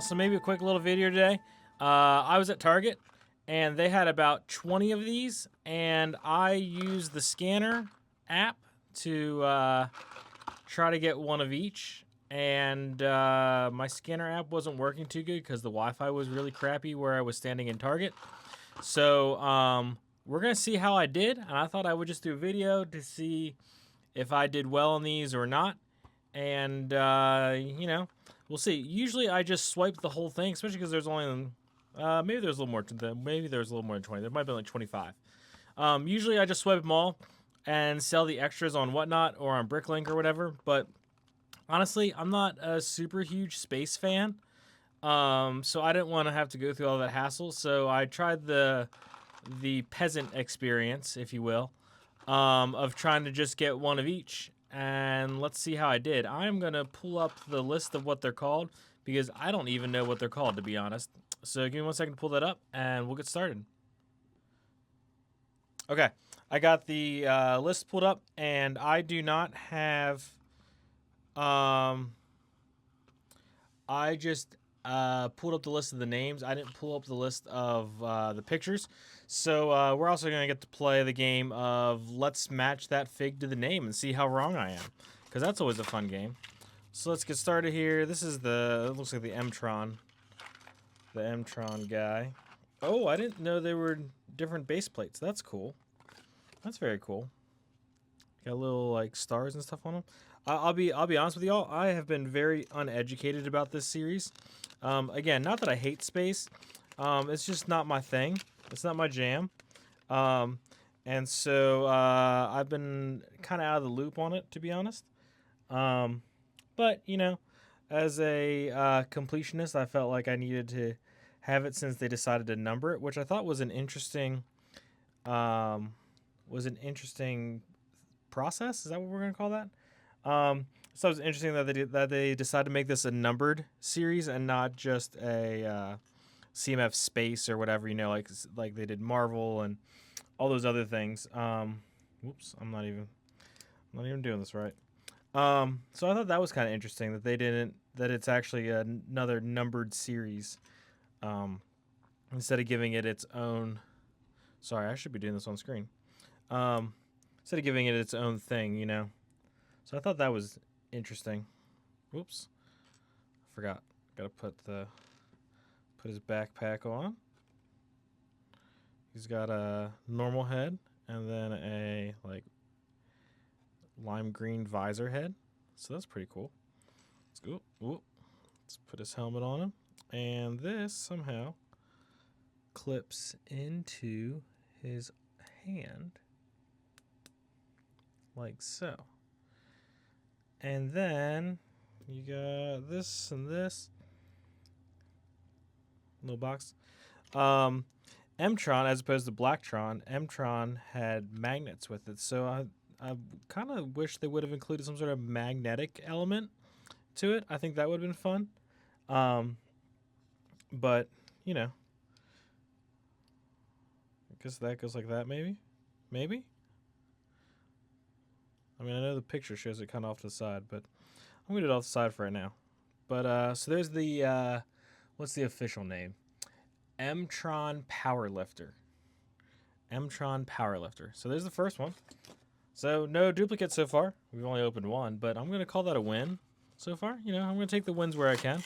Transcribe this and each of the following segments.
so maybe a quick little video today. I was at Target, and they had about 20 of these, and I used the scanner app to try to get one of each. And my scanner app wasn't working too good because the Wi-Fi was really crappy where I was standing in Target. So we're going to see how I did, and I thought I would just do a video to see if I did well on these or not. And, you know, we'll see. Usually I just swipe the whole thing, especially because there's only, maybe there's a little more, maybe there's a little more than 20. There might be like 25. Usually I just swipe them all and sell the extras on Whatnot or on Bricklink or whatever. But honestly, I'm not a super huge space fan. So I didn't want to have to go through all that hassle. So I tried the peasant experience, if you will, of trying to just get one of each. And let's see how I did. I'm going to pull up the list of what they're called because I don't even know what they're called, to be honest. So give me 1 second to pull that up and we'll get started. Okay, I got the list pulled up and I do not have... I just pulled up the list of the names. I didn't pull up the list of the pictures. So we're also going to get to play the game of let's match that fig to the name and see how wrong I am. Because that's always a fun game. So let's get started here. This is it looks like the M-Tron. The M-Tron guy. Oh, I didn't know there were different base plates. That's cool. That's very cool. Got little like stars and stuff on them. I'll be honest with y'all. I have been very uneducated about this series. Again, not that I hate space. It's just not my thing. It's not my jam. And so I've been kind of out of the loop on it, to be honest. But you know, as a completionist, I felt like I needed to have it since they decided to number it, which I thought was an interesting process. Is that what we're gonna call that? So it was interesting that they decided to make this a numbered series and not just a CMF space or whatever, you know, like they did Marvel and all those other things. Whoops, I'm not even doing this right. So I thought that was kind of interesting that it's actually another numbered series, instead of giving it its own. Sorry, I should be doing this on screen. Instead of giving it its own thing, you know. So I thought that was interesting. Whoops. I forgot. Gotta put his backpack on. He's got a normal head and then a like lime green visor head. So that's pretty cool. Let's go. Whoop. Let's put his helmet on him. And this somehow clips into his hand like so. And then you got this and this little box. M-Tron, as opposed to Blacktron, M-Tron had magnets with it. So I kind of wish they would have included some sort of magnetic element to it. I think that would have been fun. But, you know, I guess that goes like that maybe? Maybe? I mean, I know the picture shows it kind of off to the side, but I'm going to do it off the side for right now. But, so there's the, what's the official name? M-Tron Powerlifter. M-Tron Powerlifter. So there's the first one. So no duplicates so far. We've only opened one, but I'm going to call that a win so far. You know, I'm going to take the wins where I can.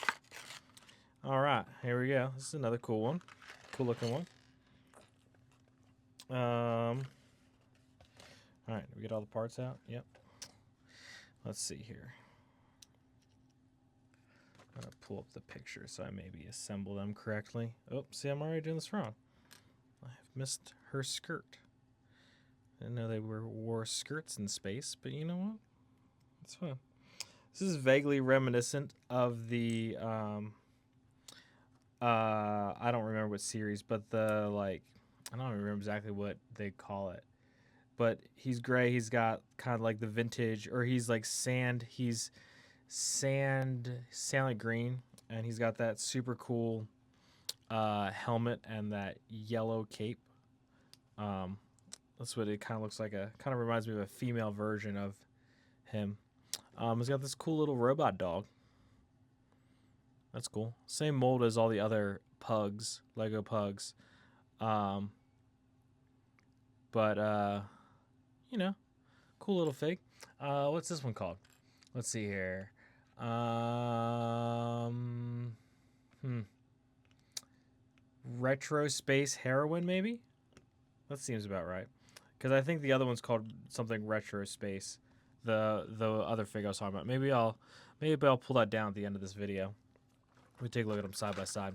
All right, here we go. This is another cool one. Cool looking one. All right, we get all the parts out? Yep. Let's see here. I'm going to pull up the picture so I maybe assemble them correctly. Oh, see, I'm already doing this wrong. I've missed her skirt. I didn't know they wore skirts in space, but you know what? It's fun. This is vaguely reminiscent of the, I don't remember what series, but I don't remember exactly what they call it. But he's gray. He's got kind of like the vintage, or he's like sand. He's sand like green, and he's got that super cool helmet and that yellow cape. That's what it kind of looks like. Kind of reminds me of a female version of him. He's got this cool little robot dog. That's cool. Same mold as all the other pugs, Lego pugs. Um, but you know, cool little fig. What's this one called? Let's see here. Hmm. Retro Space Heroine, maybe? That seems about right. Because I think the other one's called something Retro Space. The other fig I was talking about. Maybe I'll pull that down at the end of this video. We take a look at them side by side.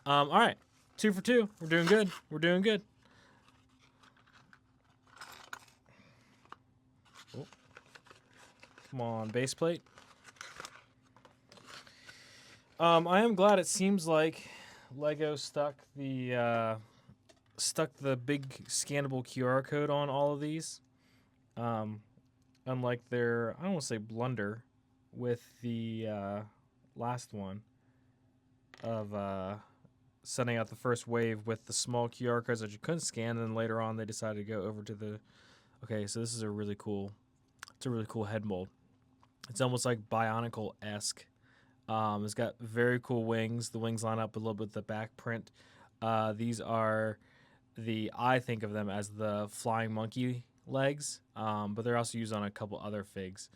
All right, 2 for 2. We're doing good. We're doing good. Oh. Come on, base plate. I am glad it seems like Lego stuck the big scannable QR code on all of these. Unlike their, I don't want to say blunder with the last one of sending out the first wave with the small QR codes that you couldn't scan, and then later on they decided to go over to the. Okay, so this is a really cool. It's a really cool head mold. It's almost like Bionicle-esque. It's got very cool wings. The wings line up a little bit with the back print. These are I think of them as the flying monkey legs, but they're also used on a couple other figs.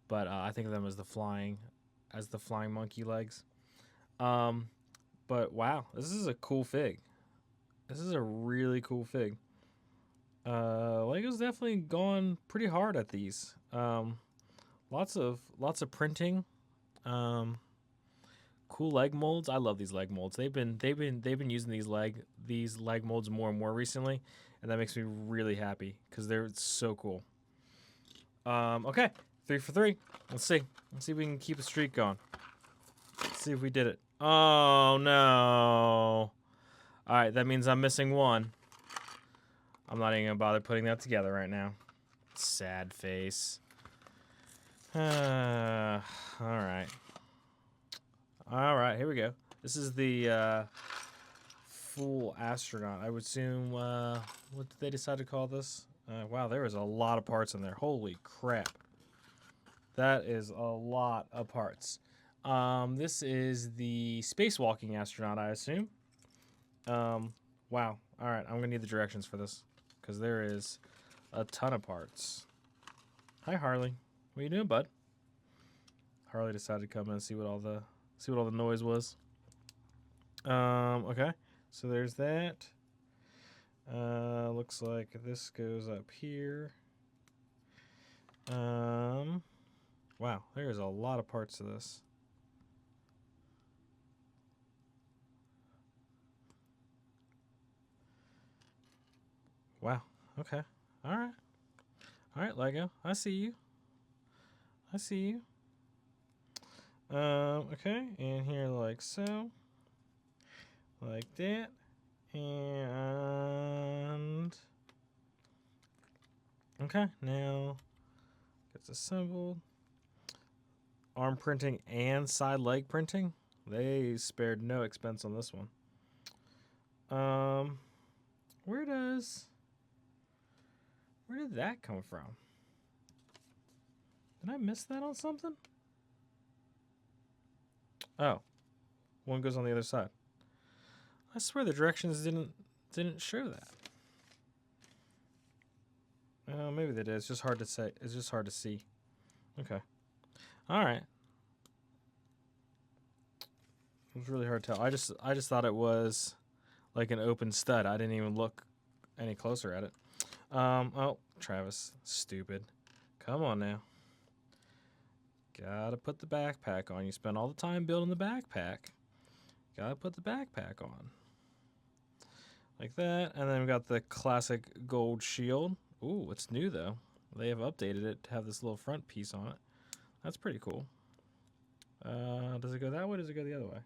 But I think of them as the flying monkey legs. But wow, this is a cool fig. This is a really cool fig. Lego's definitely gone pretty hard at these. Lots of printing. Cool leg molds. I love these leg molds. They've been using these leg molds more and more recently, and that makes me really happy because they're so cool. Okay, 3 for 3. Let's see if we can keep the streak going. Let's see if we did it. Oh no! All right, that means I'm missing one. I'm not even gonna bother putting that together right now. Sad face. All right. All right, here we go. This is the full astronaut. I would assume, what did they decide to call this? Wow, there is a lot of parts in there. Holy crap. That is a lot of parts. This is the spacewalking astronaut, I assume. Wow. All right, I'm going to need the directions for this because there is a ton of parts. Hi, Harley. What are you doing, bud? Harley decided to come in and see what all the noise was. Okay. So there's that. Looks like this goes up here. Wow, there's a lot of parts to this. Wow. Okay. All right. All right, Lego. I see you. I see you. Okay, and here like so. Like that. And okay, now gets assembled. Arm printing and side leg printing. They spared no expense on this one. Where did that come from? Did I miss that on something? Oh, one goes on the other side. I swear the directions didn't show that. Maybe they did. It's just hard to say. It's just hard to see. Okay. All right. It was really hard to tell. I just thought it was like an open stud. I didn't even look any closer at it. Oh, Travis, stupid. Come on now. Gotta put the backpack on. You spend all the time building the backpack. Gotta put the backpack on. Like that. And then we got the classic gold shield. Ooh, it's new though. They have updated it to have this little front piece on it. That's pretty cool. Does it go that way or does it go the other way?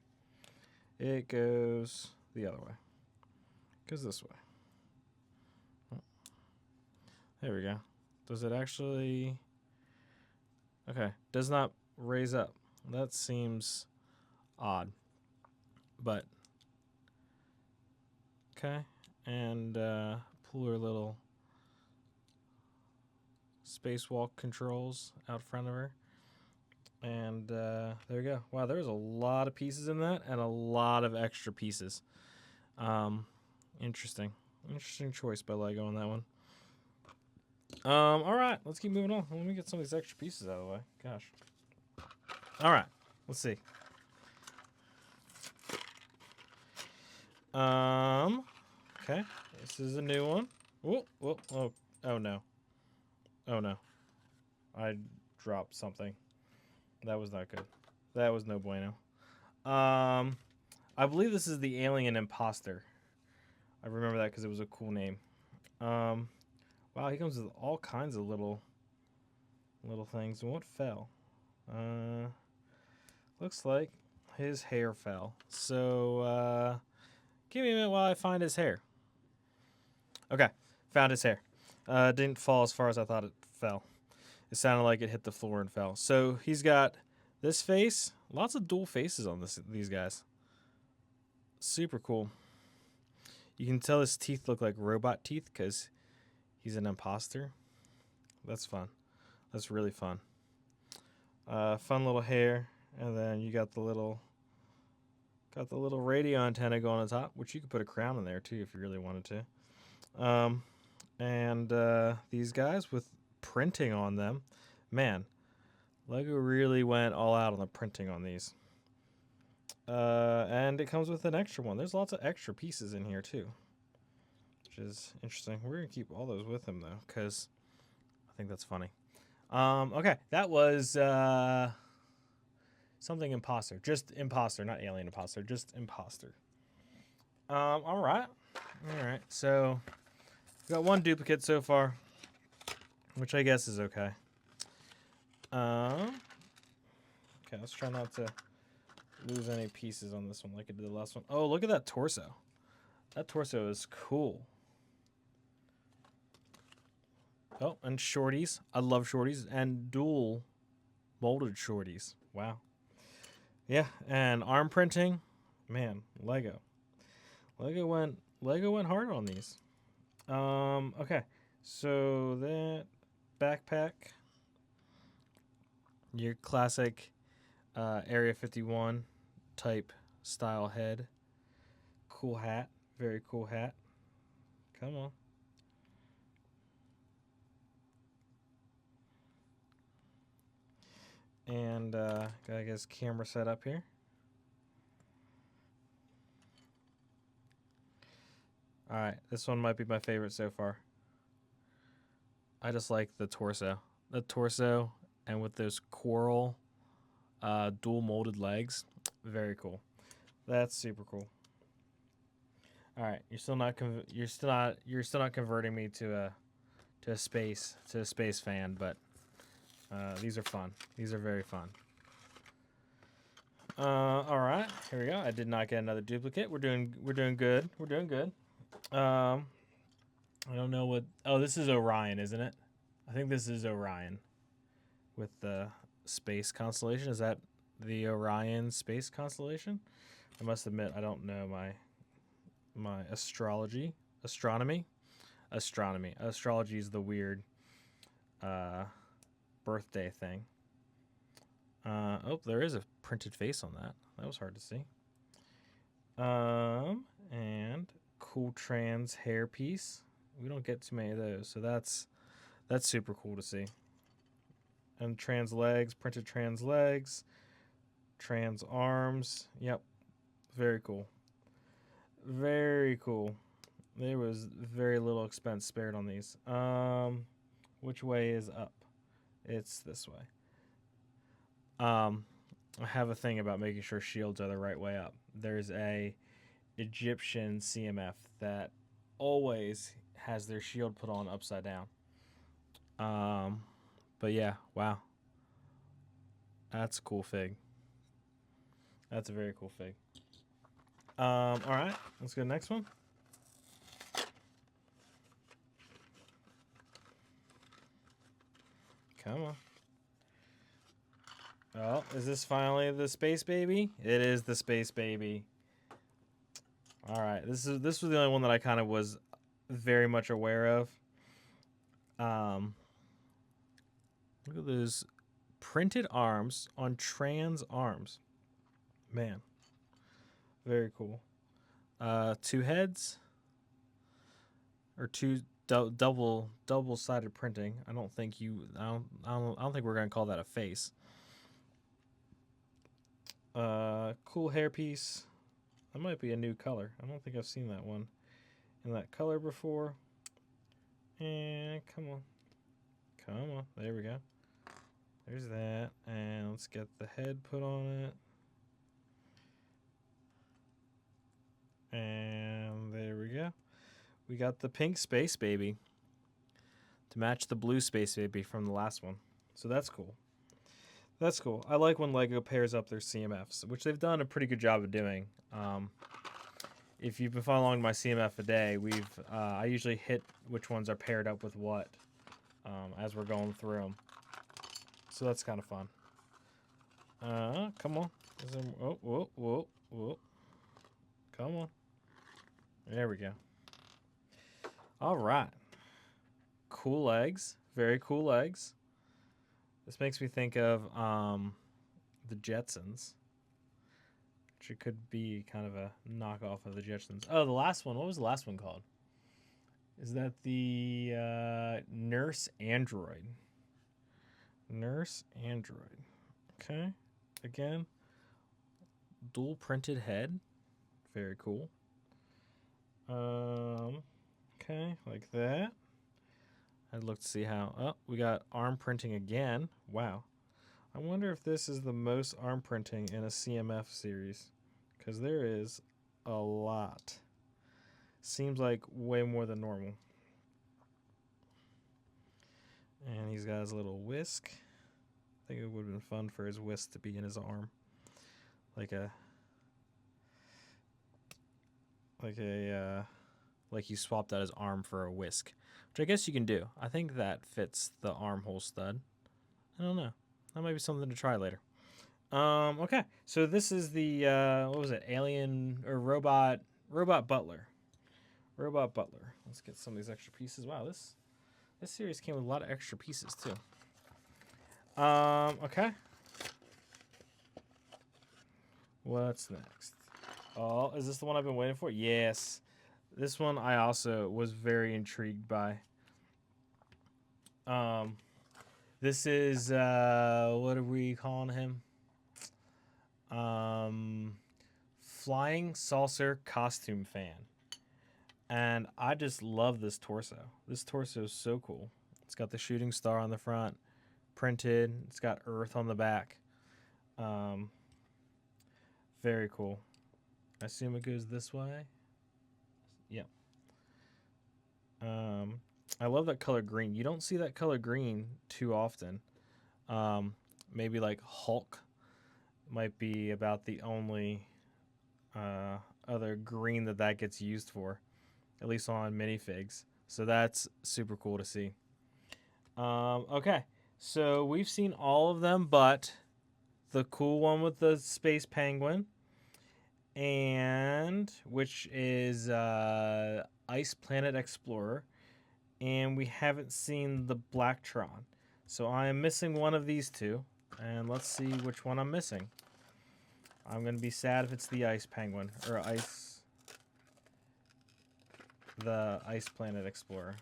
It goes the other way. It goes this way. Oh. There we go. Does it actually... Okay, does not raise up. That seems odd. But, okay. And pull her little spacewalk controls out front of her. And there we go. Wow, there's a lot of pieces in that and a lot of extra pieces. Interesting. Interesting choice by Lego on that one. All right, let's keep moving on. Let me get some of these extra pieces out of the way. Gosh. All right, let's see. Okay, this is a new one. Whoa, whoa, oh no. Oh no. I dropped something. That was not good. That was no bueno. I believe this is the Alien Imposter. I remember that because it was a cool name. Wow, he comes with all kinds of little things. And what fell? Looks like his hair fell. So, give me a minute while I find his hair. Okay, found his hair. Didn't fall as far as I thought it fell. It sounded like it hit the floor and fell. So he's got this face. Lots of dual faces on these guys. Super cool. You can tell his teeth look like robot teeth because he's an imposter. That's fun. That's really fun. Fun little hair, and then you got the little radio antenna going on top, which you could put a crown in there too if you really wanted to. And these guys with printing on them, man, Lego really went all out on the printing on these. And it comes with an extra one. There's lots of extra pieces in here too, which is interesting. We're gonna keep all those with him though, because I think that's funny. Okay, that was something imposter. Just imposter, not alien imposter, just imposter. All right. So we got one duplicate so far, which I guess is okay. Okay, let's try not to lose any pieces on this one like I did the last one. Oh, look at that torso. That torso is cool. Oh, and shorties. I love shorties. And dual molded shorties. Wow. Yeah, and arm printing. Man, Lego. Lego went hard on these. Okay. So that backpack. Your classic Area 51 type style head. Cool hat. Very cool hat. Come on. And got, I guess, camera set up here. All right, this one might be my favorite so far. I just like the torso. The torso, and with those coral dual molded legs, very cool. That's super cool. All right, you're still not converting me to a space fan, but these are fun. These are very fun. All right, here we go. I did not get another duplicate. We're doing good. We're doing good. I don't know what. Oh, this is Orion, isn't it? I think this is Orion with the space constellation. Is that the Orion space constellation? I must admit, I don't know my astronomy. Astrology is the weird birthday thing. Oh, there is a printed face on that. That was hard to see. And cool trans hair piece. We don't get too many of those, so that's super cool to see. And trans legs, printed trans legs, trans arms. Yep, very cool. Very cool. There was very little expense spared on these. Which way is up? It's this way. I have a thing about making sure shields are the right way up. There's a Egyptian CMF that always has their shield put on upside down. But yeah, wow. That's a cool fig. That's a very cool fig. All right, let's go to the next one. Come on. Oh, is this finally the space baby? It is the space baby. All right, this was the only one that I kind of was very much aware of. Look at those printed arms on trans arms. Man, very cool. 2 heads or 2 double-sided printing. I don't think we're gonna call that a face. Cool hairpiece. That might be a new color. I don't think I've seen that one in that color before. And come on. There we go. There's that. And let's get the head put on it. And there we go. We got the pink Space Baby to match the blue Space Baby from the last one. So that's cool. That's cool. I like when LEGO pairs up their CMFs, which they've done a pretty good job of doing. If you've been following my CMF a day, I usually hit which ones are paired up with what as we're going through them. So that's kind of fun. Come on. Whoa. Come on. There we go. All right. Cool legs. Very cool legs. This makes me think of the Jetsons. Which it could be kind of a knockoff of the Jetsons. Oh, the last one. What was the last one called? Is that the Nurse Android? Nurse Android. Okay. Again, dual printed head. Very cool. Okay, like that. I'd look to see how... Oh, we got arm printing again. Wow. I wonder if this is the most arm printing in a CMF series. Because there is a lot. Seems like way more than normal. And he's got his little whisk. I think it would have been fun for his whisk to be in his arm. Like he swapped out his arm for a whisk. Which I guess you can do. I think that fits the armhole stud. I don't know. That might be something to try later. Okay. So this is the what was it? Alien or robot butler. Robot butler. Let's get some of these extra pieces. Wow, this series came with a lot of extra pieces too. Okay. What's next? Oh, is this the one I've been waiting for? Yes. This one I also was very intrigued by. This is what are we calling him? Flying Saucer Costume Fan. And I just love this torso. This torso is so cool. It's got the shooting star on the front, printed. It's got Earth on the back. Very cool. I assume it goes this way. Yep. I love that color green. You don't see that color green too often. Maybe like Hulk might be about the only other green that gets used for, at least on minifigs. So that's super cool to see. Okay, so we've seen all of them, but the cool one with the space penguin, and which is Ice Planet Explorer, and we haven't seen the Blacktron. So I am missing one of these two, and let's see which one I'm missing. I'm gonna be sad if it's the Ice Penguin or the Ice Planet Explorer,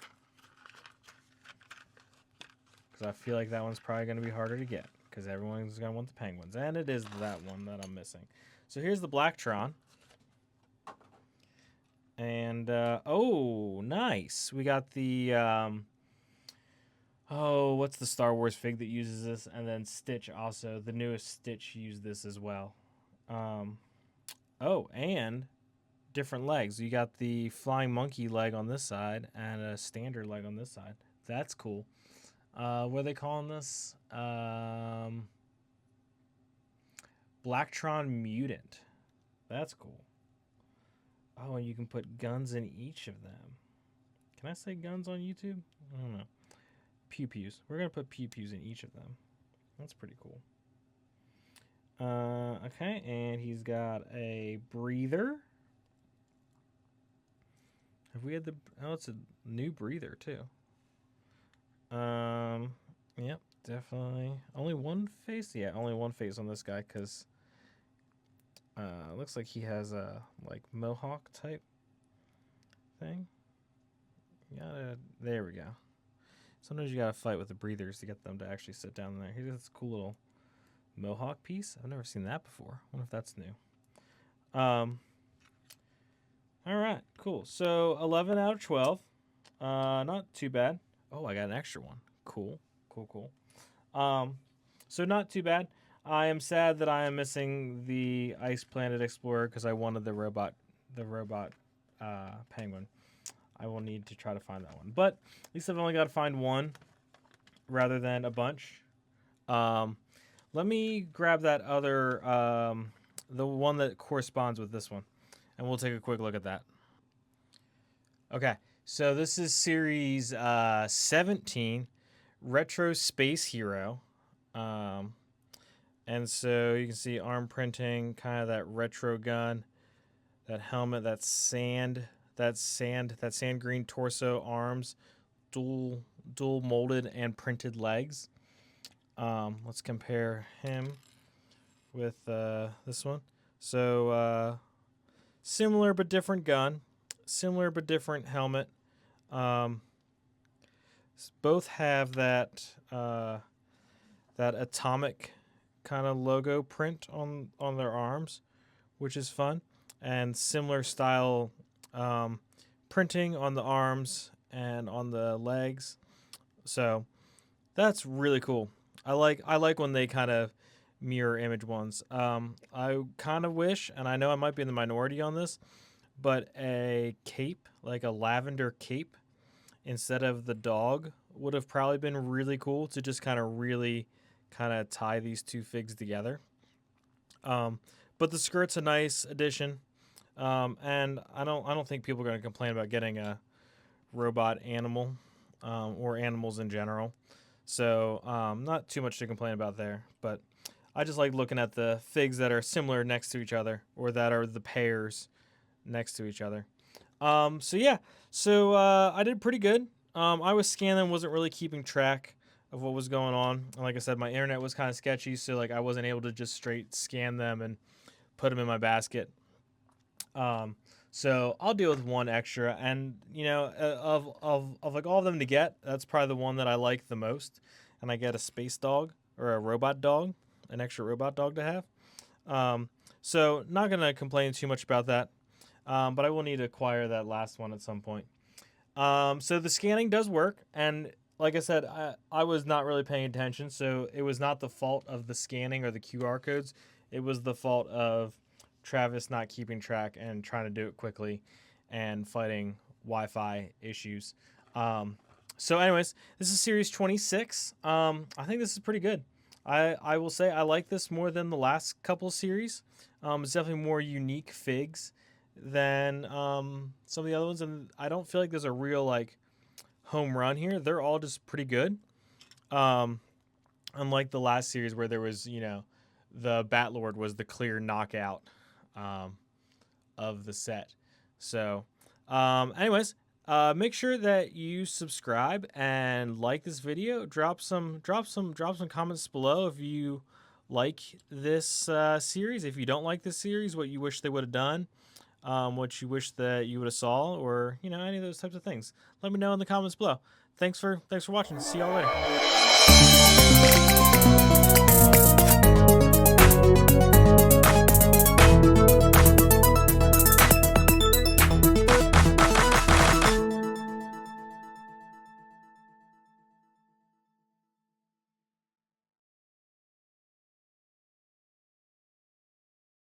because I feel like that one's probably gonna be harder to get because everyone's gonna want the penguins, and it is that one that I'm missing. So here's the Blacktron. And, oh, nice. We got the, what's the Star Wars fig that uses this? And then Stitch also. The newest Stitch used this as well. Oh, and different legs. You got the flying monkey leg on this side and a standard leg on this side. That's cool. What are they calling this? Blacktron Mutant. That's cool. Oh, and you can put guns in each of them. Can I say guns on YouTube? I don't know. Pew-pews. We're going to put pew-pews in each of them. That's pretty cool. Okay, and he's got a breather. Have we had the... Oh, it's a new breather, too. Yep. definitely only one face. Yeah, only one face on this guy because looks like he has a like mohawk type thing. There we go. Sometimes you gotta fight with the breathers to get them to actually sit down there. He has this cool little mohawk piece. I've never seen that before. I wonder if that's new. All right, cool. So 11 out of 12. Not too bad. Oh, I got an extra one. Cool. So not too bad. I am sad that I am missing the Ice Planet Explorer because I wanted the robot penguin. I will need to try to find that one. But at least I've only got to find one rather than a bunch. Let me grab that other, the one that corresponds with this one, and we'll take a quick look at that. Okay, so this is series 17, Retro Space Hero. And so you can see arm printing, kind of that retro gun, that helmet, that sand green torso, arms, dual molded and printed legs. Let's compare him with this one. So similar but different gun, similar but different helmet. Both have that atomic kind of logo print on their arms, which is fun, and similar style printing on the arms and on the legs. So that's really cool. I like when they kind of mirror image ones. I kind of wish, and I know I might be in the minority on this, but a cape, like a lavender cape, instead of the dog would have probably been really cool to just kind of tie these two figs together. But the skirt's a nice addition, and I don't think people are going to complain about getting a robot animal or animals in general. So not too much to complain about there. But I just like looking at the figs that are similar next to each other, or that are the pairs next to each other. So I did pretty good. I was scanning, wasn't really keeping track of what was going on. And like I said, my internet was kind of sketchy, so like I wasn't able to just straight scan them and put them in my basket. So I'll deal with one extra, and you know, of like all of them to get, that's probably the one that I like the most. And I get a space dog or a robot dog, an extra robot dog to have. So not gonna complain too much about that. But I will need to acquire that last one at some point. So the scanning does work, and like I said, I was not really paying attention, so it was not the fault of the scanning or the QR codes. It was the fault of Travis not keeping track and trying to do it quickly and fighting Wi-Fi issues. So anyways, this is series 26. I think this is pretty good. I will say I like this more than the last couple series. It's definitely more unique figs than some of the other ones, and I don't feel like there's a real like home run here. They're all just pretty good. Unlike the last series where there was, you know, the Batlord was the clear knockout of the set. So anyways, make sure that you subscribe and like this video. Drop some comments below if you like this series. If you don't like this series, what you wish they would have done, what you wish that you would have saw, or you know, any of those types of things. Let me know in the comments below. Thanks for watching. See y'all later.